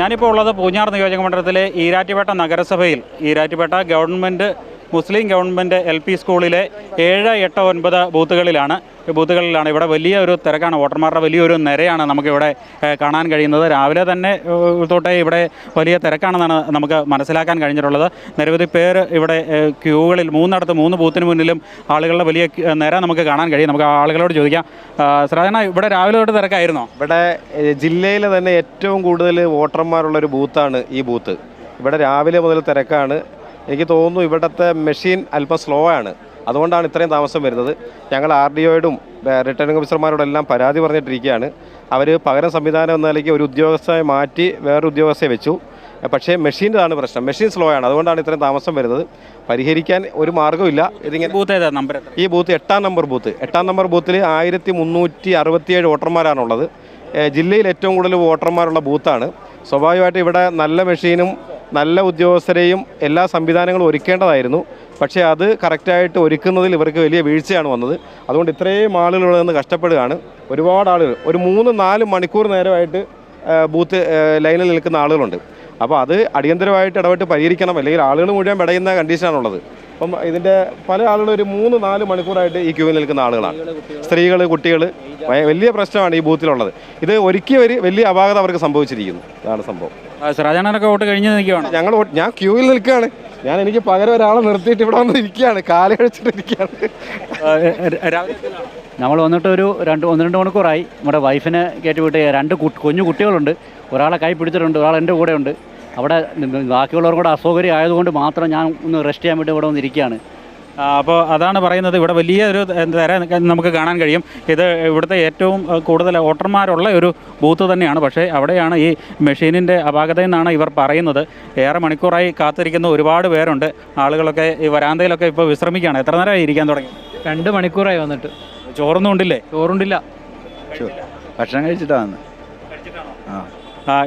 ഞാനിപ്പോൾ ഉള്ളത് പൂഞ്ഞാർ നിയോജക മണ്ഡലത്തിലെ ഈരാറ്റുപേട്ട നഗരസഭയിൽ ഈരാറ്റുപേട്ട ഗവൺമെൻറ് മുസ്ലിം ഗവൺമെൻറ് LP സ്കൂളിലെ 7, 8, 9 ബൂത്തുകളിലാണ്. ഇവിടെ വലിയ ഒരു തിരക്കാണ്, വോട്ടർമാരുടെ വലിയൊരു നിരയാണ് നമുക്കിവിടെ കാണാൻ കഴിയുന്നത്. രാവിലെ തന്നെ തൊട്ടേ ഇവിടെ വലിയ തിരക്കാണെന്നാണ് നമുക്ക് മനസ്സിലാക്കാൻ കഴിഞ്ഞിട്ടുള്ളത്. നിരവധി പേർ ഇവിടെ ക്യൂകളിൽ 3 ബൂത്തിന് മുന്നിലും ആളുകളുടെ വലിയ നിര നമുക്ക് കാണാൻ കഴിയും. നമുക്ക് ആളുകളോട് ചോദിക്കാം. ശ്രാവണ, ഇവിടെ രാവിലെ തൊട്ട് തിരക്കായിരുന്നോ? ഇവിടെ ജില്ലയിൽ തന്നെ ഏറ്റവും കൂടുതൽ വോട്ടർമാരുള്ളൊരു ബൂത്താണ് ഈ ബൂത്ത്. ഇവിടെ രാവിലെ മുതൽ തിരക്കാണ്. എനിക്ക് തോന്നുന്നു ഇവിടുത്തെ മെഷീൻ അല്പം സ്ലോ ആണ്, അതുകൊണ്ടാണ് ഇത്രയും താമസം വരുന്നത്. ഞങ്ങൾ RDOയോടും റിട്ടേണിംഗ് ഓഫീസർമാരോടെല്ലാം പരാതി പറഞ്ഞിട്ടിരിക്കുകയാണ്. അവർ പകരം സംവിധാനം എന്ന നിലയ്ക്ക് ഒരു ഉദ്യോഗസ്ഥയെ മാറ്റി വേറൊരു ഉദ്യോഗസ്ഥയെ വെച്ചു. പക്ഷേ മെഷീൻ്റെതാണ് പ്രശ്നം, മെഷീൻ സ്ലോ ആണ്, അതുകൊണ്ടാണ് ഇത്രയും താമസം വരുന്നത്. പരിഹരിക്കാൻ ഒരു മാർഗ്ഗമില്ല. ഇതിങ്ങനെ ഈ ബൂത്ത് 8ാം നമ്പർ ബൂത്ത്. 8ാം നമ്പർ ബൂത്തിൽ 1367 വോട്ടർമാരാണുള്ളത്. ജില്ലയിൽ ഏറ്റവും കൂടുതൽ വോട്ടർമാരുള്ള ബൂത്താണ്. സ്വാഭാവികമായിട്ട് ഇവിടെ നല്ല മെഷീനും നല്ല ഉദ്യോഗസ്ഥരെയും എല്ലാ സംവിധാനങ്ങളും ഒരുക്കേണ്ടതായിരുന്നു. പക്ഷേ അത് കറക്റ്റായിട്ട് ഒരുക്കുന്നതിൽ ഇവർക്ക് വലിയ വീഴ്ചയാണ് വന്നത്. അതുകൊണ്ട് ഇത്രയും ആളുകൾ ഇവിടെ നിന്ന് കഷ്ടപ്പെടുകയാണ്. ഒരുപാട് ആളുകൾ ഒരു 3-4 മണിക്കൂർ നേരമായിട്ട് ബൂത്ത് ലൈനിൽ നിൽക്കുന്ന ആളുകളുണ്ട്. അപ്പോൾ അത് അടിയന്തരമായിട്ട് ഇടപെട്ട് പരിഹരിക്കണം, അല്ലെങ്കിൽ ആളുകൾ മുഴുവൻ പെടയുന്ന കണ്ടീഷനാണുള്ളത്. അപ്പം ഇതിൻ്റെ പല ആളുകളും ഒരു 3-4 മണിക്കൂറായിട്ട് ഈ ക്യൂവിൽ നിൽക്കുന്ന ആളുകളാണ്. സ്ത്രീകൾ, കുട്ടികൾ, വലിയ പ്രശ്നമാണ് ഈ ബൂത്തിലുള്ളത്. ഇത് ഒരുക്കിയവർ വലിയ അപാകത അവർക്ക് സംഭവിച്ചിരിക്കുന്നു. ഇതാണ് സംഭവം. ശ്രാജാനൊക്കെ വോട്ട് കഴിഞ്ഞ് നിൽക്കുകയാണ്. ഞാൻ ക്യൂവിൽ നിൽക്കുകയാണ്. എനിക്ക് പകരം ഒരാളെ നിർത്തിയിട്ട് ഇവിടെ വന്ന് ഇരിക്കുകയാണ്, കാല് കഴിച്ചിട്ടിരിക്കുകയാണ്. നമ്മൾ വന്നിട്ട് ഒരു 1-2 മണിക്കൂറായി. നമ്മുടെ വൈഫിനെ കയറ്റിവിട്ട് 2 കുഞ്ഞു കുട്ടികളുണ്ട്. ഒരാളെ കൈ പിടിച്ചിട്ടുണ്ട്, ഒരാൾ എൻ്റെ കൂടെ ഉണ്ട്. അവിടെ ബാക്കിയുള്ളവർ കൂടെ അസൗകര്യം ആയതുകൊണ്ട് മാത്രം ഞാൻ ഒന്ന് റെസ്റ്റ് ചെയ്യാൻ വേണ്ടി ഇവിടെ വന്നിരിക്കുകയാണ്. അപ്പോൾ അതാണ് പറയുന്നത്, ഇവിടെ വലിയൊരു നിര നമുക്ക് കാണാൻ കഴിയും. ഇത് ഇവിടുത്തെ ഏറ്റവും കൂടുതൽ വോട്ടർമാരുള്ള ഒരു ബൂത്ത് തന്നെയാണ്. പക്ഷേ അവിടെയാണ് ഈ മെഷീനിൻ്റെ അപാകതയെന്നാണ് ഇവർ പറയുന്നത്. ഏറെ മണിക്കൂറായി കാത്തിരിക്കുന്ന ഒരുപാട് പേരുണ്ട്. ആളുകളൊക്കെ ഈ വരാന്തയിലൊക്കെ ഇപ്പോൾ വിശ്രമിക്കുകയാണ്. എത്ര നേരമായി ഇരിക്കാൻ തുടങ്ങി? 2 മണിക്കൂറായി വന്നിട്ട്. ചോറൊന്നും ഉണ്ടില്ലേ? ചോറുണ്ടില്ല, ഭക്ഷണം കഴിച്ചിട്ടാണ്.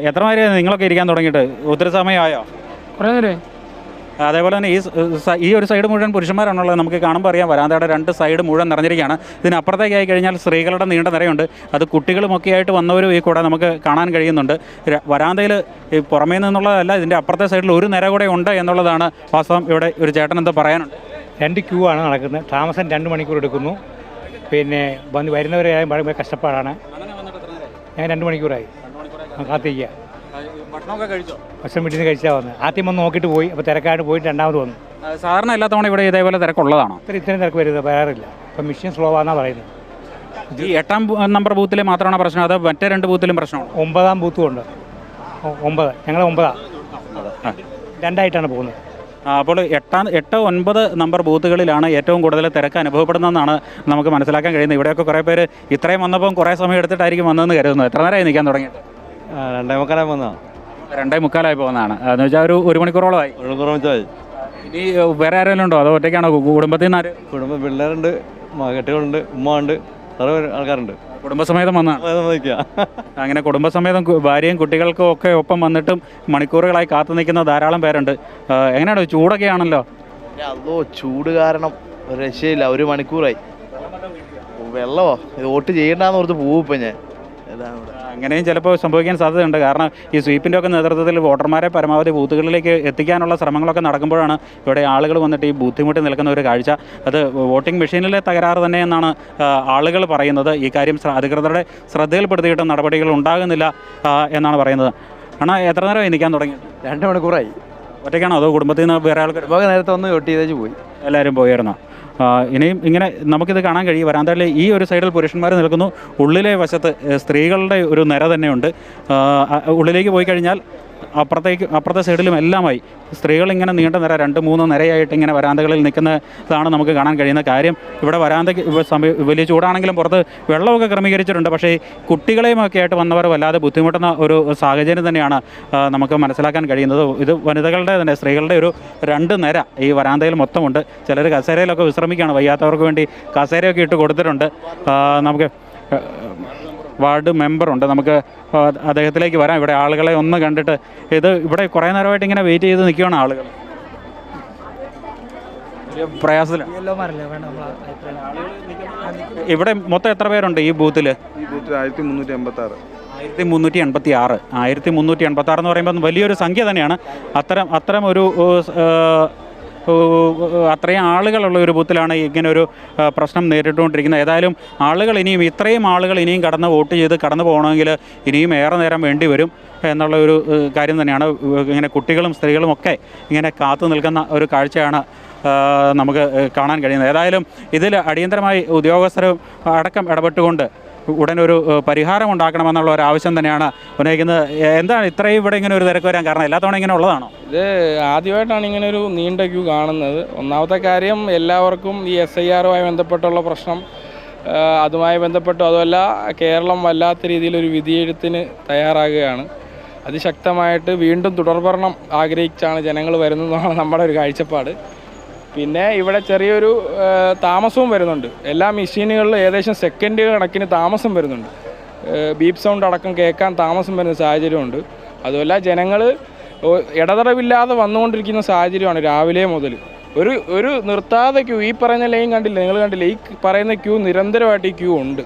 എത്ര നേരം നിങ്ങളൊക്കെ ഇരിക്കാൻ തുടങ്ങിയിട്ട്? ഒത്തിരി സമയമായോ? കുറേ നേരം. അതേപോലെ തന്നെ ഈ ഒരു സൈഡ് മുഴുവൻ പുരുഷന്മാരാണുള്ളത്. നമുക്ക് കാണുമ്പോൾ അറിയാം, വരാന്തയുടെ 2 സൈഡ് മുഴുവൻ നിറഞ്ഞിരിക്കുകയാണ്. ഇതിനപ്പുറത്തേക്ക് ആയി കഴിഞ്ഞാൽ സ്ത്രീകളുടെ നീണ്ട നിരയുണ്ട്. അത് കുട്ടികളുമൊക്കെ ആയിട്ട് വന്നവരും ഈ കൂടെ നമുക്ക് കാണാൻ കഴിയുന്നുണ്ട്. വരാന്തയിൽ ഈ പുറമേ നിന്നുള്ളതല്ല, ഇതിൻ്റെ അപ്പുറത്തെ സൈഡിൽ ഒരു നിര കൂടെ ഉണ്ട് എന്നുള്ളതാണ് വാസ്തവം. ഇവിടെ ഒരു ചേട്ടൻ എന്താ പറയാനുണ്ട്? 2 ക്യൂ ആണ് നടക്കുന്നത്. താമസം 2 മണിക്കൂർ എടുക്കുന്നു. പിന്നെ വരുന്നവരെ വളരെ കഷ്ടപ്പാടാണ്. ഞാൻ 2 മണിക്കൂറായി കാത്തിരിക്കുക. ഭക്ഷണം വീട്ടിൽ നിന്ന് കഴിച്ചാൽ വന്നത്. ആദ്യം വന്ന് നോക്കിയിട്ട് പോയി. അപ്പോൾ തിരക്കായിട്ട് പോയിട്ട് രണ്ടാമത് വന്നു. സാധാരണ എല്ലാ തവണ ഇവിടെ ഇതേപോലെ തിരക്കുള്ളതാണോ? ഇത്രയും തിരക്ക് വരുന്നത് വരാറില്ല. അപ്പം മെഷീൻ സ്ലോ ആണെന്നാണ് പറയുന്നത്. ഈ 8ാം നമ്പർ ബൂത്തിലെ മാത്രമാണോ പ്രശ്നം, അതോ മറ്റേ 2 ബൂത്തിലും പ്രശ്നമാണ്? 9ാം ബൂത്തും ഉണ്ട്. 9 ഞങ്ങൾ 9 2ആയിട്ടാണ് പോകുന്നത്. അപ്പോൾ 8, 9 നമ്പർ ബൂത്തുകളിലാണ് ഏറ്റവും കൂടുതൽ തിരക്ക് അനുഭവപ്പെടുന്നതെന്നാണ് നമുക്ക് മനസ്സിലാക്കാൻ കഴിയുന്നത്. ഇവിടെയൊക്കെ കുറേ പേര് ഇത്രയും വന്നപ്പം കുറേ സമയം എടുത്തിട്ടായിരിക്കും വന്നതെന്ന് കരുതുന്നത്. എത്ര നേരമായി നിൽക്കാൻ തുടങ്ങിയിട്ട്? 2:45 വന്നതാണ്. 2:45 പോകുന്നതാണ്. എന്ന് വെച്ചാൽ ഒരു മണിക്കൂറോളമായി. ഇനി വേറെ ആരെങ്കിലും ഉണ്ടോ, അതോ ഒറ്റയ്ക്കാണോ? കുടുംബത്തിൽ നിന്ന് കുടുംബം പിള്ളേരുണ്ട്, കെട്ടുകളുണ്ട്, ഉമ്മ ഉണ്ട്, ആൾക്കാരുണ്ട്. കുടുംബസമേതം വന്നതാണ്. അങ്ങനെ കുടുംബസമേതം ഭാര്യയും കുട്ടികൾക്കും ഒക്കെ ഒപ്പം വന്നിട്ടും മണിക്കൂറുകളായി കാത്തു നിൽക്കുന്ന ധാരാളം പേരുണ്ട്. എങ്ങനെയാണ്? ചൂടൊക്കെ ആണല്ലോ. അതോ ചൂട് കാരണം ഒരു രക്ഷയില്ല. 1 മണിക്കൂറായി. വെള്ളമോ വോട്ട് ചെയ്യണ്ടെന്ന് ഓർത്ത് പോവും ഇപ്പം ഞാൻ. അങ്ങനെയും ചിലപ്പോൾ സംഭവിക്കാൻ സാധ്യതയുണ്ട്. കാരണം ഈ സ്വീപ്പിൻ്റെ ഒക്കെ നേതൃത്വത്തിൽ വോട്ടർമാരെ പരമാവധി ബൂത്തുകളിലേക്ക് എത്തിക്കാനുള്ള ശ്രമങ്ങളൊക്കെ നടക്കുമ്പോഴാണ് ഇവിടെ ആളുകൾ വന്നിട്ട് ഈ ബുദ്ധിമുട്ടി നിൽക്കുന്ന ഒരു കാഴ്ച. അത് വോട്ടിംഗ് മെഷീനിലെ തകരാറ് തന്നെ എന്നാണ് ആളുകൾ പറയുന്നത്. ഈ കാര്യം അധികൃതരുടെ ശ്രദ്ധയിൽപ്പെടുത്തിയിട്ടും നടപടികൾ ഉണ്ടാകുന്നില്ല എന്നാണ് പറയുന്നത്. ஆனால் എത്ര നേരമായി നിൽക്കാൻ തുടങ്ങി? 2 മണിക്കൂറായി. ഒറ്റയ്ക്കാണോ, അതോ കുടുംബത്തിൽ നിന്ന് വേറെ ആൾക്കാർ? നേരത്തെ ഒന്ന് വോട്ട് ചെയ്തേച്ച് പോയി. എല്ലാവരും പോയായിരുന്നോ? ഇനിയും ഇങ്ങനെ നമുക്കിത് കാണാൻ കഴിയും. വരാന്തയിലെ ഈ ഒരു സൈഡിൽ പുരുഷന്മാർ നിൽക്കുന്നു, ഉള്ളിലെ വശത്ത് സ്ത്രീകളുടെ ഒരു നിര തന്നെയുണ്ട്. ഉള്ളിലേക്ക് പോയി കഴിഞ്ഞാൽ അപ്പുറത്തെ സൈഡിലും എല്ലാമായി സ്ത്രീകൾ ഇങ്ങനെ നീണ്ട നിര 2-3 നിരയായിട്ട് ഇങ്ങനെ വരാന്തകളിൽ നിൽക്കുന്നതാണ് നമുക്ക് കാണാൻ കഴിയുന്ന കാര്യം. ഇവിടെ വരാന്തയ്ക്ക് വലിയ ചൂടാണെങ്കിലും പുറത്ത് വെള്ളമൊക്കെ ക്രമീകരിച്ചിട്ടുണ്ട്. പക്ഷേ കുട്ടികളെയും ഒക്കെ ആയിട്ട് വന്നവർ വല്ലാതെ ബുദ്ധിമുട്ടുന്ന ഒരു സാഹചര്യം തന്നെയാണ് നമുക്ക് മനസ്സിലാക്കാൻ കഴിയുന്നത്. ഇത് വനിതകളുടെ തന്നെ, സ്ത്രീകളുടെ ഒരു 2 നിര ഈ വരാന്തയിൽ മൊത്തമുണ്ട്. ചിലർ കസേരയിലൊക്കെ വിശ്രമിക്കുകയാണ്. വയ്യാത്തവർക്ക് വേണ്ടി കസേരയൊക്കെ ഇട്ട് കൊടുത്തിട്ടുണ്ട്. നമുക്ക് വാർഡ് മെമ്പറുണ്ട്, നമുക്ക് അദ്ദേഹത്തിലേക്ക് വരാം. ഇവിടെ ആളുകളെ ഒന്ന് കണ്ടിട്ട്, ഇവിടെ കുറേ നേരമായിട്ട് ഇങ്ങനെ വെയിറ്റ് ചെയ്ത് നിൽക്കുകയാണ് ആളുകൾ. പ്രയാസത്തിലാണ്. ഇവിടെ മൊത്തം എത്ര പേരുണ്ട് ഈ ബൂത്തിൽ? 1386. 1386 1386 എന്ന് പറയുമ്പോൾ വലിയൊരു സംഖ്യ തന്നെയാണ്. അത്തരം ഒരു അത്രയും ആളുകളുള്ള ഒരു ബൂത്തിലാണ് ഇങ്ങനെ ഒരു പ്രശ്നം നേരിട്ടുകൊണ്ടിരിക്കുന്നത്. ഏതായാലും ആളുകൾ ഇനിയും ഇത്രയും ആളുകൾ ഇനിയും വോട്ട് ചെയ്ത് കടന്നു പോകണമെങ്കിൽ ഇനിയും ഏറെ നേരം വേണ്ടി വരും എന്നുള്ള ഒരു കാര്യം തന്നെയാണ്. ഇങ്ങനെ കുട്ടികളും സ്ത്രീകളും ഒക്കെ ഇങ്ങനെ കാത്തു നിൽക്കുന്ന ഒരു കാഴ്ചയാണ് നമുക്ക് കാണാൻ കഴിയുന്നത്. ഏതായാലും ഇതിൽ അടിയന്തരമായി ഉദ്യോഗസ്ഥരും അടക്കം ഇടപെട്ടുകൊണ്ട് ഉടനൊരു പരിഹാരം ഉണ്ടാക്കണമെന്നുള്ള ഒരു ആവശ്യം തന്നെയാണ് ഉന്നയിക്കുന്നത്. എന്താണ് ഇത്രയും ഇവിടെ ഇങ്ങനെ ഒരു തിരക്ക് വരാൻ കാരണം? എല്ലാ തവണ ഇങ്ങനെ ഉള്ളതാണോ? ഇത് ആദ്യമായിട്ടാണ് ഇങ്ങനെ ഒരു നീണ്ട ക്യൂ കാണുന്നത്. ഒന്നാമത്തെ കാര്യം, എല്ലാവർക്കും ഈ SIRമായി ബന്ധപ്പെട്ടുള്ള പ്രശ്നം, അതുമായി ബന്ധപ്പെട്ടു അതുമല്ല കേരളം വല്ലാത്ത രീതിയിലൊരു വിധിയെഴുത്തിന് തയ്യാറാകുകയാണ്. അതിശക്തമായിട്ട് വീണ്ടും തുടർഭരണം ആഗ്രഹിച്ചാണ് ജനങ്ങൾ വരുന്നതെന്നാണ് നമ്മുടെ ഒരു കാഴ്ചപ്പാട്. പിന്നെ ഇവിടെ ചെറിയൊരു താമസവും വരുന്നുണ്ട്. എല്ലാ മെഷീനുകളിലും ഏകദേശം സെക്കൻഡ് കണക്കിന് താമസം വരുന്നുണ്ട്. ബീപ്പ് സൗണ്ട് അടക്കം കേൾക്കാൻ താമസം വരുന്ന സാഹചര്യമുണ്ട്. അതുമല്ല ജനങ്ങൾ ഇടതടവില്ലാതെ വന്നുകൊണ്ടിരിക്കുന്ന സാഹചര്യമാണ് രാവിലെ മുതൽ. ഒരു നിർത്താതെ ക്യൂ, ഈ പറയുന്ന ലൈൻ കണ്ടില്ല, നിങ്ങൾ കണ്ടില്ല, ഈ പറയുന്ന ക്യൂ നിരന്തരമായിട്ട് ഈ ക്യൂ ഉണ്ട്.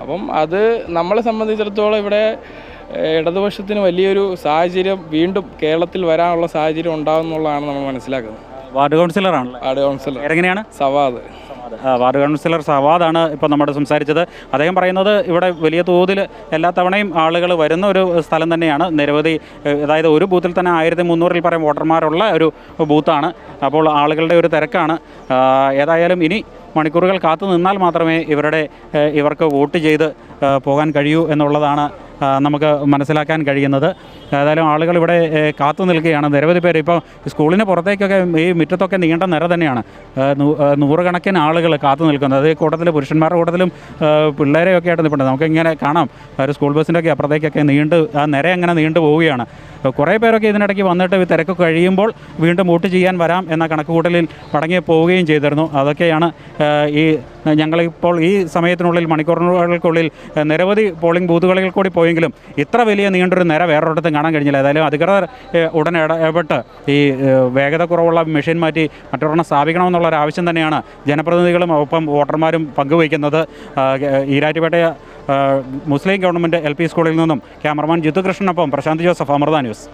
അപ്പം അത് നമ്മളെ സംബന്ധിച്ചിടത്തോളം ഇവിടെ ഇടതുപക്ഷത്തിന് വലിയൊരു സാഹചര്യം വീണ്ടും കേരളത്തിൽ വരാനുള്ള സാഹചര്യം ഉണ്ടാകും എന്നുള്ളതാണ് നമ്മൾ മനസ്സിലാക്കുന്നത്. വാർഡ് കൗൺസിലറാണല്ലോ. വാർഡ് കൗൺസിലർ എങ്ങനെയാണ്? സവാദ്. വാർഡ് കൗൺസിലർ സവാദാണ് ഇപ്പോൾ നമ്മുടെ സംസാരിച്ചത്. അദ്ദേഹം പറയുന്നത് ഇവിടെ വലിയ തോതിൽ എല്ലാ തവണയും ആളുകൾ വരുന്ന ഒരു സ്ഥലം തന്നെയാണ്. നിരവധി, അതായത് ഒരു ബൂത്തിൽ തന്നെ 1300-ൽ പരം വോട്ടർമാരുള്ള ഒരു ബൂത്താണ്. അപ്പോൾ ആളുകളുടെ ഒരു തിരക്കാണ്. ഏതായാലും ഇനി മണിക്കൂറുകൾ കാത്തു നിന്നാൽ മാത്രമേ ഇവർക്ക് വോട്ട് ചെയ്ത് പോകാൻ കഴിയൂ എന്നുള്ളതാണ് നമുക്ക് മനസ്സിലാക്കാൻ കഴിയുന്നത്. ഏതായാലും ആളുകൾ ഇവിടെ കാത്തു നിൽക്കുകയാണ്. നിരവധി പേര് ഇപ്പോൾ സ്കൂളിന് പുറത്തേക്കൊക്കെ ഈ മുറ്റത്തൊക്കെ നീണ്ട നിര തന്നെയാണ്. നൂറുകണക്കിന് ആളുകൾ കാത്തു നിൽക്കുന്നത്. അതേ കൂട്ടത്തിൽ പുരുഷന്മാരുടെ കൂട്ടത്തിലും പിള്ളേരെയൊക്കെ ആയിട്ട് നിൽപ്പുണ്ട്. നമുക്കിങ്ങനെ കാണാം, ഒരു സ്കൂൾ ബസ്സിൻ്റെയൊക്കെ അപ്പുറത്തേക്കൊക്കെ ആ നിര അങ്ങനെ നീണ്ടു പോവുകയാണ്. കുറേ പേരൊക്കെ ഇതിനിടയ്ക്ക് വന്നിട്ട് തിരക്ക് കഴിയുമ്പോൾ വീണ്ടും വോട്ട് ചെയ്യാൻ വരാം എന്ന കണക്കുകൂട്ടലിൽ മടങ്ങി പോവുകയും ചെയ്തിരുന്നു. അതൊക്കെയാണ് ഞങ്ങളിപ്പോൾ ഈ സമയത്തിനുള്ളിൽ മണിക്കൂറുകൾക്കുള്ളിൽ നിരവധി പോളിംഗ് ബൂത്തുകളിൽ കൂടി പോയെങ്കിലും ഇത്ര വലിയ നീണ്ടൊരു നിര വേറൊരിടത്തും കാണാൻ കഴിഞ്ഞില്ല. ഏതായാലും അധികൃതർ ഉടൻ ഇടപെട്ട് ഈ വേഗത കുറവുള്ള മെഷീൻ മാറ്റി മറ്റൊരെണ്ണം സ്ഥാപിക്കണമെന്നുള്ള ഒരു ആവശ്യം തന്നെയാണ് ജനപ്രതിനിധികളും ഒപ്പം വോട്ടർമാരും പങ്കുവയ്ക്കുന്നത്. ഈരാറ്റുപേട്ട മുസ്ലിം ഗവൺമെൻറ് LP സ്കൂളിൽ നിന്നും ക്യാമറമാൻ ജിത്തു കൃഷ്ണനൊപ്പം പ്രശാന്ത് ജോസഫ്, അമൃത ന്യൂസ്.